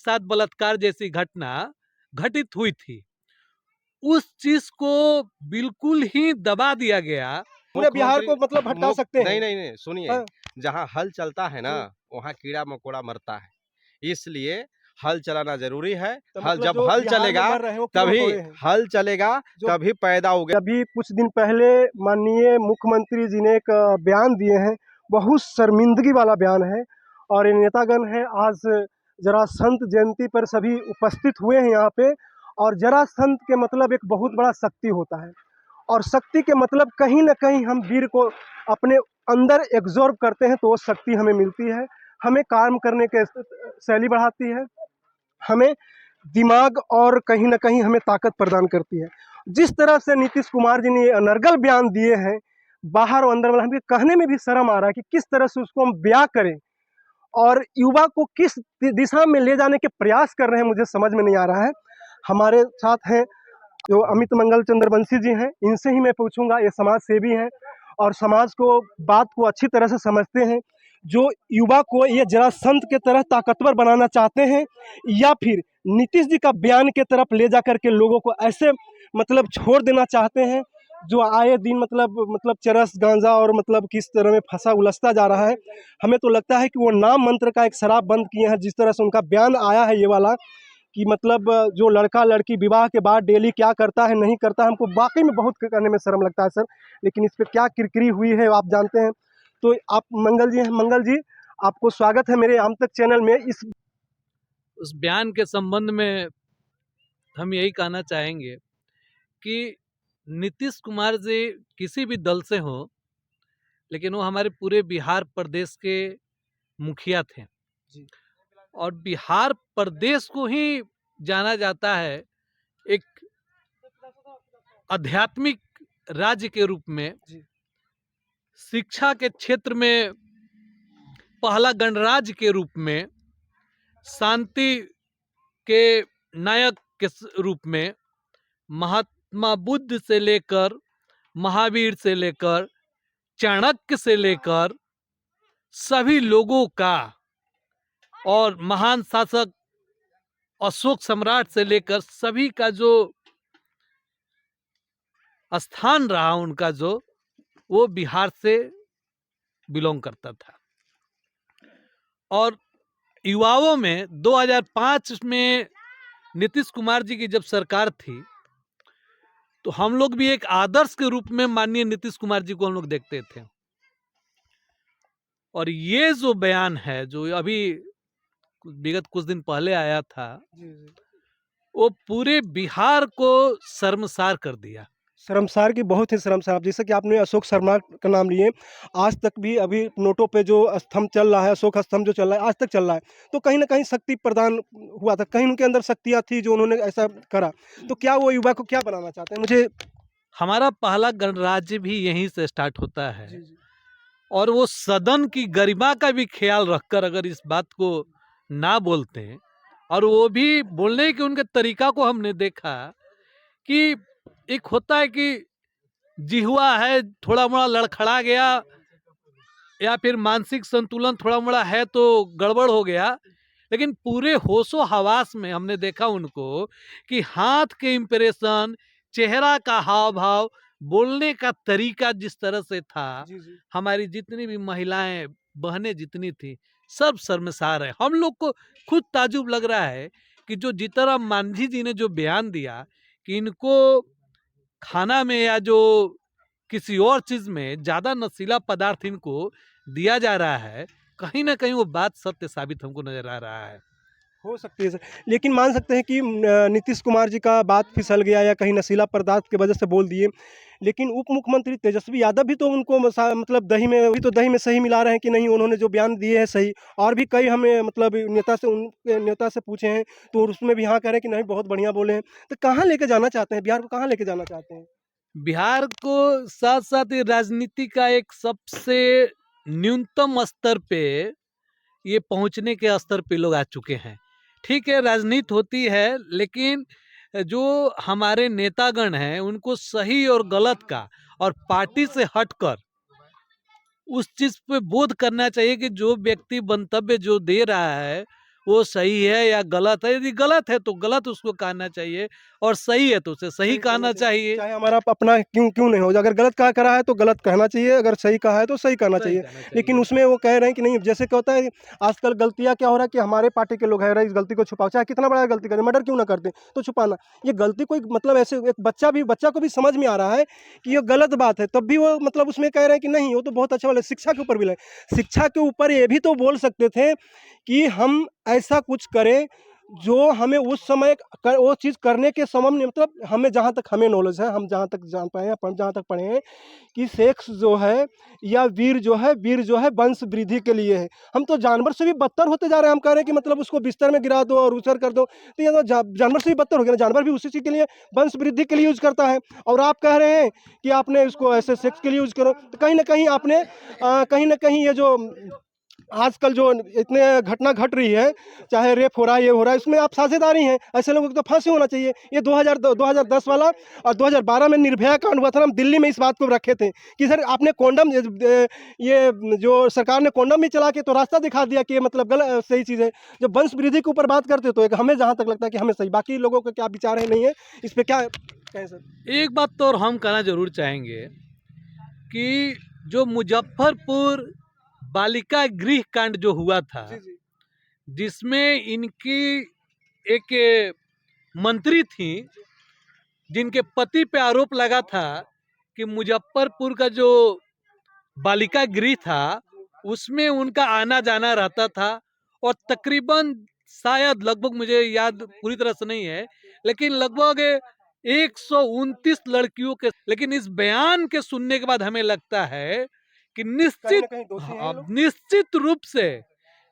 साथ बलात्कार जैसी घटना घटित हुई थी, उस चीज को बिल्कुल ही दबा दिया गया। पूरे बिहार को मतलब भटका सकते हैं। नहीं नहीं नहीं, सुनिए, हाँ। जहाँ हल चलता है ना वहाँ कीड़ा मकोड़ा मरता है, इसलिए हल चलाना जरूरी है। तो हल मतलब जब जो हल बिहार में चलेगा मर रहे हैं वो कीड़े तभी मकोड़े हैं। हल चलेगा, जो- तभी पैदा होगा। अभी कुछ दिन पहले माननीय मुख्यमंत्री जी ने एक बयान दिए हैं, बहुत शर्मिंदगी वाला बयान है। और ये नेतागण है आज जरासंध जयंती पर सभी उपस्थित हुए हैं यहाँ पे। और जरासंध के मतलब एक बहुत बड़ा शक्ति होता है, और शक्ति के मतलब कहीं ना कहीं हम वीर को अपने अंदर एब्जॉर्ब करते हैं तो वो शक्ति हमें मिलती है, हमें काम करने के शैली बढ़ाती है, हमें दिमाग और कहीं ना कहीं हमें ताकत प्रदान करती है। जिस तरह से नीतीश कुमार जी ने ये अनर्गल बयान दिए हैं, बाहर और अंदर वाला, हमें कहने में भी शर्म आ रहा है कि किस तरह से उसको हम बयां करें और युवा को किस दिशा में ले जाने के प्रयास कर रहे हैं, मुझे समझ में नहीं आ रहा है। हमारे साथ हैं जो अमित मंगल चंद्रवंशी जी हैं, इनसे ही मैं पूछूंगा। ये समाज सेवी हैं और समाज को बात को अच्छी तरह से समझते हैं। जो युवा को ये जरासंध के तरह ताकतवर बनाना चाहते हैं, या फिर नीतीश जी का बयान के तरफ ले जा करके लोगों को ऐसे मतलब छोड़ देना चाहते हैं जो आए दिन मतलब चरस गांजा और मतलब किस तरह में फंसा उलझता जा रहा है। हमें तो लगता है कि वो नाम मंत्र का एक शराब बंद किए हैं। जिस तरह से उनका बयान आया है ये वाला कि मतलब जो लड़का लड़की विवाह के बाद डेली क्या करता है नहीं करता है, हमको वाकई में बहुत करने में शर्म लगता है सर। लेकिन इस पर क्या किरकिरी हुई है आप जानते हैं। तो आप मंगल जी हैं, मंगल जी आपको स्वागत है मेरे आम तक चैनल में। उस बयान के संबंध में हम यही कहना चाहेंगे कि नीतीश कुमार जी किसी भी दल से हो, लेकिन वो हमारे पूरे बिहार प्रदेश के मुखिया थे जी। और बिहार प्रदेश को ही जाना जाता है एक आध्यात्मिक राज्य के रूप में। जी। शिक्षा के क्षेत्र में पहला गणराज्य के रूप में, शांति के नायक के रूप में, महात्मा बुद्ध से लेकर महावीर से लेकर चाणक्य से लेकर सभी लोगों का, और महान शासक अशोक सम्राट से लेकर सभी का जो स्थान रहा उनका, जो वो बिहार से बिलोंग करता था। और युवाओं में 2005 में नीतीश कुमार जी की जब सरकार थी तो हम लोग भी एक आदर्श के रूप में माननीय नीतीश कुमार जी को हम लोग देखते थे। और ये जो बयान है जो अभी विगत कुछ दिन पहले आया था, वो पूरे बिहार को शर्मसार कर दिया। शर्मसार की बहुत ही शर्मसार। जैसे कि आपने अशोक शर्मा का नाम लिए, आज तक भी अभी नोटों पे जो स्तंभ चल रहा है, अशोक स्तंभ जो चल रहा है आज तक चल रहा है, तो कहीं ना कहीं शक्ति प्रदान हुआ था, कहीं उनके अंदर शक्तियाँ थी जो उन्होंने ऐसा करा। तो क्या वो युवा को क्या बनाना चाहते हैं? मुझे हमारा पहला गणराज्य भी यहीं से स्टार्ट होता है। और वो सदन की गरिमा का भी ख्याल रखकर अगर इस बात को ना बोलते हैं, और वो भी बोलने के उनके तरीका को हमने देखा कि एक होता है कि जिहुआ है थोड़ा मोड़ा लड़खड़ा गया, या फिर मानसिक संतुलन थोड़ा मोड़ा है तो गड़बड़ हो गया, लेकिन पूरे होशो हवास में हमने देखा उनको कि हाथ के इंप्रेशन, चेहरा का हाव भाव, बोलने का तरीका जिस तरह से था, हमारी जितनी भी महिलाएं बहनें जितनी थी सब शर्मसार है। हम लोग को खुद ताजुब लग रहा है कि जो जीतनराम मांझी जी ने जो बयान दिया कि इनको खाना में या जो किसी और चीज में ज्यादा नशीला पदार्थ इनको दिया जा रहा है, कहीं ना कहीं वो बात सत्य साबित हमको नजर आ रहा है। हो सकती है सर, लेकिन मान सकते हैं कि नीतीश कुमार जी का बात फिसल गया या कहीं नशीला पदार्थ की वजह से बोल दिए। लेकिन उप मुख्यमंत्री तेजस्वी यादव भी तो उनको मतलब दही में भी तो दही में सही मिला रहे हैं कि नहीं, उन्होंने जो बयान दिए हैं सही। और भी कई हमें मतलब नेता से पूछे हैं तो उसमें भी हाँ कह रहे हैं कि नहीं बहुत बढ़िया बोले हैं। तो कहाँ लेके जाना चाहते हैं बिहार को, कहाँ लेके जाना चाहते हैं? बिहार को साथ साथ ही राजनीति का एक सबसे न्यूनतम स्तर पे ये पहुंचने के स्तर पे लोग आ चुके हैं। ठीक है, राजनीति होती है, लेकिन जो हमारे नेतागण हैं उनको सही और गलत का और पार्टी से हटकर उस चीज पे बोध करना चाहिए कि जो व्यक्ति मंतव्य जो दे रहा है वो सही है या गलत है। यदि गलत है तो गलत उसको कहना चाहिए, और सही है तो उसे सही कहना चाहिए। चाहे हमारा अपना क्यों क्यों नहीं हो, अगर गलत कहा है तो गलत कहना चाहिए, अगर सही कहा है तो सही कहना सही चाहिए। कहना चाहिए। लेकिन उसमें वो कह रहे हैं कि नहीं, जैसे क्या होता है आजकल गलतियाँ क्या हो रहा है कि हमारे पार्टी के लोग है इस गलती को छुपाओ, चाहे कितना बड़ा गलती करें, मर्डर क्यों ना करते तो छुपाना। ये गलती कोई मतलब ऐसे एक बच्चा को भी समझ में आ रहा है कि ये गलत बात है, तब भी वो मतलब उसमें कह रहे हैं कि नहीं वो तो बहुत अच्छा वाला। शिक्षा के ऊपर भी शिक्षा के ऊपर ये भी तो बोल सकते थे कि हम ऐसा कुछ करें जो हमें उस समय वो चीज़ करने के समय में, मतलब हमें जहाँ तक हमें नॉलेज है, हम जहाँ तक जान पाए हैं, जहाँ तक पढ़े हैं कि सेक्स जो है या वीर जो है वंश वृद्धि के लिए है। हम तो जानवर से भी बदतर होते जा रहे हैं। हम कह रहे हैं कि मतलब उसको बिस्तर में गिरा दो और उछल कर दो, तो ये तो जानवर से भी बदतर हो गया ना। जानवर भी उसी चीज़ के लिए वंश वृद्धि के लिए यूज करता है, और आप कह रहे हैं कि आपने इसको ऐसे सेक्स के लिए यूज करो। तो कहीं ना कहीं आपने कहीं ना कहीं ये जो आजकल जो इतने घटना घट रही है, चाहे रेप हो रहा है, ये हो रहा है, इसमें आप साझेदारी हैं। ऐसे लोगों को तो फांसी होना चाहिए। ये 2010 वाला और 2012 में निर्भया कांड हुआ था। हम दिल्ली में इस बात को रखे थे कि सर आपने कॉन्डम, ये जो सरकार ने कॉन्डम भी चला के तो रास्ता दिखा दिया कि ये मतलब गलत सही चीज़ है। जब वंश वृद्धि के ऊपर बात करते तो एक हमें जहाँ तक लगता है कि हमें सही, बाकी लोगों का क्या विचार है नहीं है इस पर, क्या कहें सर? एक बात तो और हम कहना जरूर चाहेंगे कि जो मुजफ्फरपुर बालिका गृह कांड जो हुआ था, जिसमें इनकी एक मंत्री थी जिनके पति पे आरोप लगा था कि मुजफ्फरपुर का जो बालिका गृह था उसमें उनका आना जाना रहता था, और तकरीबन शायद लगभग, मुझे याद पूरी तरह से नहीं है, लेकिन लगभग 129 लड़कियों के। लेकिन इस बयान के सुनने के बाद हमें लगता है कि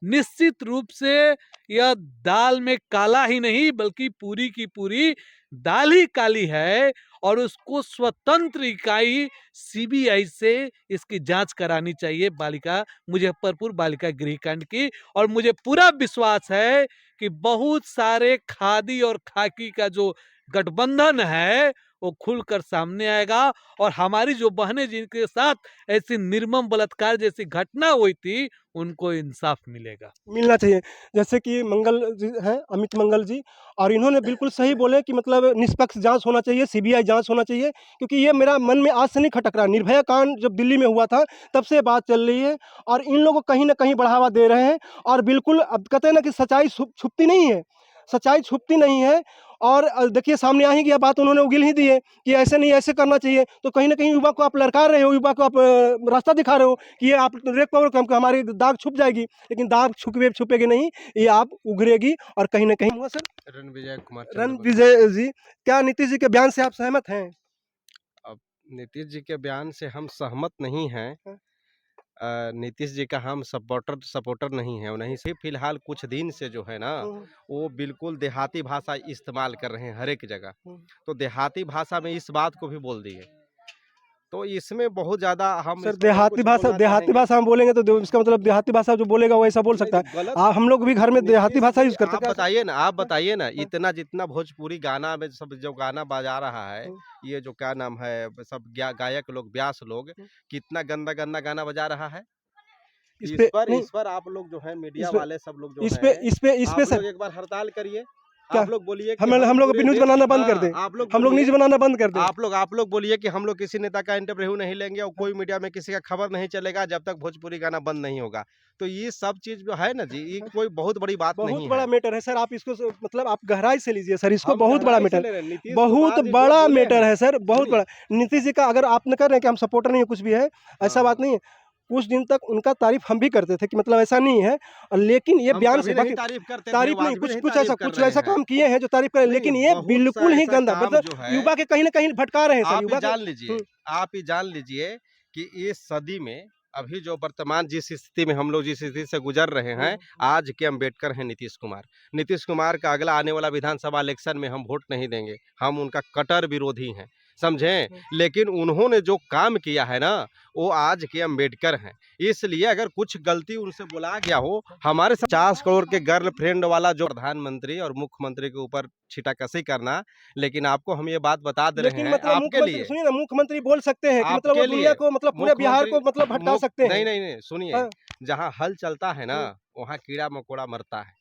निश्चित रूप से यह दाल में काला ही नहीं बल्कि पूरी की पूरी दाल ही काली है, और उसको स्वतंत्र इकाई सीबीआई से इसकी जांच करानी चाहिए, मुजफ्फरपुर बालिका गृह कांड की। और मुझे पूरा विश्वास है कि बहुत सारे खादी और खाकी का जो गठबंधन है वो खुलकर सामने आएगा, और हमारी जो बहनें जिनके साथ ऐसी निर्मम बलात्कार जैसी घटना हुई थी उनको इंसाफ मिलेगा, मिलना चाहिए। जैसे कि मंगल जी हैं, अमित मंगल जी, और इन्होंने बिल्कुल सही बोले कि मतलब निष्पक्ष जांच होना चाहिए, सीबीआई जांच होना चाहिए, क्योंकि ये मेरा मन में आज से नहीं खटक रहा। निर्भया कांड जब दिल्ली में हुआ था तब से बात चल रही है, और इन लोगों को कहीं ना कहीं बढ़ावा दे रहे हैं। और बिल्कुल अब कहते हैं ना कि सच्चाई छुपती नहीं है, सच्चाई छुपती नहीं है। और देखिए सामने आ ही गया, बात उन्होंने उगिल ही दी है कि ऐसे नहीं, ऐसे करना चाहिए। तो कहीं ना कहीं युवा को आप लड़का रहे हो, युवा को आप रास्ता दिखा रहे हो कि ये आप रेप करो, हमारी दाग छुप जाएगी। लेकिन दाग छुपेगी नहीं, ये आप उगरेगी। और कहीं ना कहीं हुआ सर रणविजय जी, क्या नीतीश जी के बयान से आप सहमत हैं? अब नीतीश जी के बयान से हम सहमत नहीं हैं। नीतीश जी का हम सपोर्टर नहीं है, नहीं से फिलहाल कुछ दिन से जो है ना वो बिल्कुल देहाती भाषा इस्तेमाल कर रहे हैं हर एक जगह। तो देहाती भाषा में इस बात को भी बोल दिए, तो इसमें बहुत ज्यादा हम सर देहाती भाषा हम बोलेंगे तो इसका मतलब देहाती भाषा जो बोलेगा वो ऐसा बोल सकता है। हम लोग भी घर में देहाती भाषा यूज करते हैं। आप बताइए ना, इतना जितना भोजपुरी गाना में सब जो गाना बजा रहा है, ये जो क्या नाम है, सब गायक लोग, व्यास लोग, कितना गंदा गंदा गाना बजा रहा है। इस पर आप लोग जो है मीडिया वाले सब लोग जो इस पे सर एक बार हड़ताल करिए। क्या आप लोग बोलिए हम लोग न्यूज बनाना बंद कर दें, हम लोग न्यूज बनाना बंद कर दें। आप लोग बोलिए कि हम लोग किसी नेता का इंटरव्यू नहीं लेंगे और कोई मीडिया में किसी का खबर नहीं चलेगा जब तक भोजपुरी गाना बंद नहीं होगा। तो ये सब चीज जो है ना जी, ये कोई बहुत बड़ी बात नहीं है, बहुत बड़ा मैटर है सर। आप इसको मतलब आप गहराई से लीजिए सर, इसको बहुत बड़ा मैटर, बहुत बड़ा मैटर है सर, बहुत बड़ा। नीतीश जी का अगर आप न कर रहे हैं कि हम सपोर्टर नहीं है, कुछ भी है, ऐसा बात नहीं है। कुछ दिन तक उनका तारीफ हम भी करते थे कि मतलब ऐसा नहीं है, लेकिन ये बयान से तारीफ नहीं, कुछ ऐसा काम किए हैं जो तारीफ करें, लेकिन ये बिल्कुल ही गंदा, मतलब युवा के कहीं ना कहीं भटका रहे हैं सर। युवा आप ही जान लीजिए कि इस सदी में अभी जो वर्तमान जिस स्थिति में हम लोग जिस स्थिति से गुजर रहे हैं, आज के अम्बेडकर हैं नीतीश कुमार का अगला आने वाला विधानसभा इलेक्शन में हम वोट नहीं देंगे, हम उनका कट्टर विरोधी हैं, समझें। लेकिन उन्होंने जो काम किया है ना, वो आज के अम्बेडकर हैं। इसलिए अगर कुछ गलती उनसे बोला गया हो, हमारे 50 करोड़ के गर्लफ्रेंड वाला जो प्रधानमंत्री और मुख्यमंत्री के ऊपर छिटाकशी करना, लेकिन आपको हम ये बात बता दे रहे हैं, मतलब आपके लिए सुनिए ना, मुख्यमंत्री बोल सकते हैं कि मतलब वो दुनिया को, मतलब पूरे बिहार को मतलब भटका सकते हैं। नहीं, सुनिए, जहाँ हल चलता है ना वहाँ कीड़ा मकोड़ा मरता है।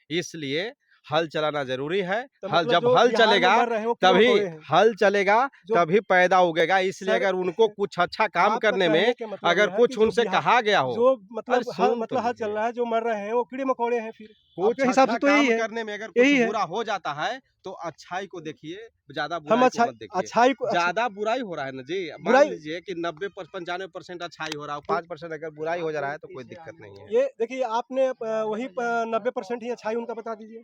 इसलिए हल चलाना जरूरी है। तो हल मतलब जब जो हल बिहार में चलेगा मर रहे हैं वो क्यों तभी मकोड़े हैं? हल चलेगा, जो तभी पैदा उगेगा। इसलिए सर, अगर उनको कुछ अच्छा काम आपका करने कहने में का मतलब अगर ये है कुछ कि जो उनसे बिहार कहा गया हो, जो अरे सुन तो हल चल लीजिए, रहा है, जो मर रहे हैं वो कीड़े मकोड़े हैं फिर। कुछ आपके हिसाब अच्छा से तो यही काम है, करने में अगर कुछ यही है। बुरा हो जाता है तो अच्छाई को देखिए, ज्यादा हम बुराई को मत देखिए। अच्छाई को ज्यादा बुराई हो रहा है ना जी, मान बुराई लीजिए कि 95% अच्छाई हो रहा हो, तो 5% अगर बुराई हो जा रहा है तो कोई दिक्कत नहीं है। ये देखिए आपने वही 90% ही अच्छाई उनका बता दीजिए।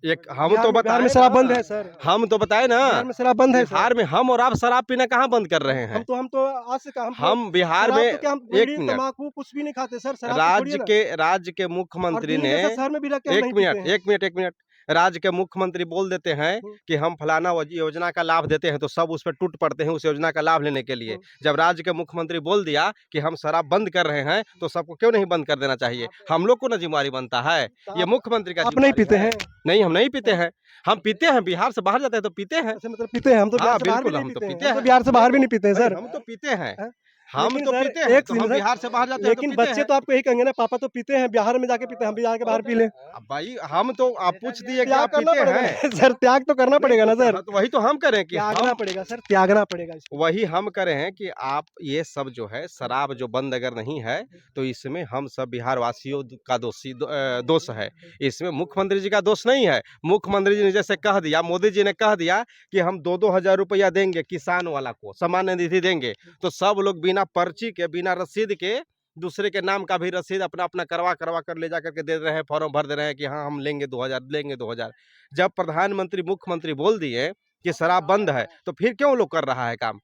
एक हम तो बिहार में बताए शराब बंद ना, है सर, हम तो बताए ना, बिहार में शराब बंद है सर। बिहार में हम और आप शराब पीना कहाँ बंद कर रहे हैं? हम तो आज से हम तो हम बिहार शराब में, तो क्या, हम एक बीड़ी मिनट, तम्बाकू कुछ भी नहीं खाते सर, शराब तो छोड़िए ना। राज्य के और मुख्यमंत्री दिल्ली ने, जैसा शहर में भी रह के हम एक नहीं पीते मिनट हैं। एक मिनट, राज्य के मुख्यमंत्री बोल देते हैं कि हम फलाना योजना का लाभ देते हैं, तो सब उस पर टूट पड़ते हैं उस योजना का लाभ लेने के लिए। जब राज्य के मुख्यमंत्री बोल दिया कि हम शराब बंद कर रहे हैं, तो सबको क्यों नहीं बंद कर देना चाहिए? हम लोग को ना जिम्मेवारी बनता है, तो ये मुख्यमंत्री का आप नहीं जिम्मेवारी पीते है। हैं? नहीं, हम नहीं पीते हैं। हम पीते हैं, बिहार से बाहर जाते हैं तो पीते हैं। अच्छा, मतलब पीते हैं, हम तो बिहार हाँ से बाहर भी बिल्कुल, नहीं हम तो पीते हैं, पीते हम तो हैं। बिहार से बाहर भी नहीं पीते हैं भाई सर। हम तो पीते हैं, हैं? हम लेकिन तो सर पीते हैं, एक तो चीज हम सर, बिहार से बाहर जाते हैं तो लेकिन पीते बच्चे हैं। तो आपको यही कहेंगे ना, पापा तो पीते हैं, बिहार में जाके पीते हैं, हम भी जाके बाहर पी लें। अब भाई हम तो, आप पूछ दिए कि त्याग आप करना पीते पड़ेगा हैं। ना सर, त्याग तो करना पड़ेगा ना सर, तो वही तो हम करें कि त्यागना हम, पड़ेगा सर, त्यागना पड़ेगा इसको। वही हम करें हैं कि आप ये सब जो है शराब जो बंद अगर नहीं है तो इसमें हम सब बिहार वासियों का दोष है। इसमें मुख्यमंत्री जी का दोष नहीं है। मुख्यमंत्री जी ने जैसे कह दिया, मोदी जी ने कह दिया कि हम 2-2 हजार रुपया देंगे किसान वाला को, सामान्य निधि देंगे, तो सब लोग बिना पर्ची के, बिना रसीद के, दूसरे के नाम का भी रसीद अपना अपना करवा कर ले जा करके दे रहे हैं, फॉर्म भर दे रहे हैं कि हाँ हम लेंगे 2 हजार, लेंगे 2 हजार। जब प्रधानमंत्री मुख्यमंत्री बोल दिए कि शराब बंद है, तो फिर क्यों लोग कर रहा है काम?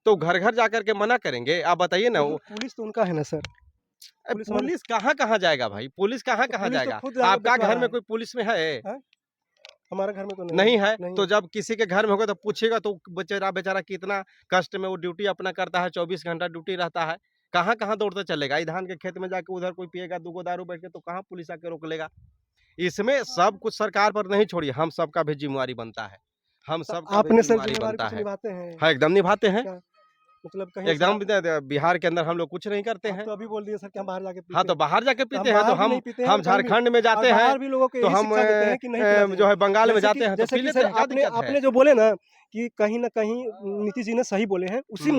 तो घर घर जाकर के मना करेंगे? आप बताइए ना। लेकिन पुलिस तो उनका है ना सर, पुलिस हमारे, पुलिस कहाँ कहाँ जाएगा भाई? पुलिस कहाँ तो कहाँ पुलिस तो जाएगा? खुद जाके आपका बिठवा घर रहा में है। कोई पुलिस में है? हैं? हमारे घर में तो नहीं है। नहीं तो है। जब किसी के घर में होगा तो पूछेगा, तो बेचारा बेचारा कितना कष्ट में वो ड्यूटी अपना करता है, 24 घंटा ड्यूटी रहता है, कहाँ कहाँ दौड़ते चलेगा? ई धान के खेत में जाके उधर कोई पिएगा 2 गो दारू बैठ के, तो कहाँ पुलिस आके रोक लेगा? इसमें सब कुछ सरकार पर नहीं छोड़िए, हम सबका भी जिम्मेवारी बनता है, हम तो सबका भी आपने सर जिम्मेवारी जिम्मेदारी बनता कुछ है। निभाते हैं हाँ, एकदम निभाते हैं। क्या? मतलब कहीं एकदम शराब, बिहार के अंदर हम लोग कुछ नहीं करते आप हैं। तो अभी बोल दिए सर कि हम बाहर जाके हाँ, पीते तो हैं। बाहर जाके तो हम पीते हैं, तो बाहर भी नहीं पीते हैं हम और कहीं भी, झारखंड में और जाते हैं, बाहर भी लोगों को तो यही हम शिक्षा देते हैं कि नहीं पीना जो है चाहिए। बंगाल में जैसे जाते कि हैं तो जैसे पी कि लेते सर हैं, क्या आपने दिक्कत है? आपने जो बोले ना कि कहीं न कहीं नीतीश जी ने सही बोले हैं, उसी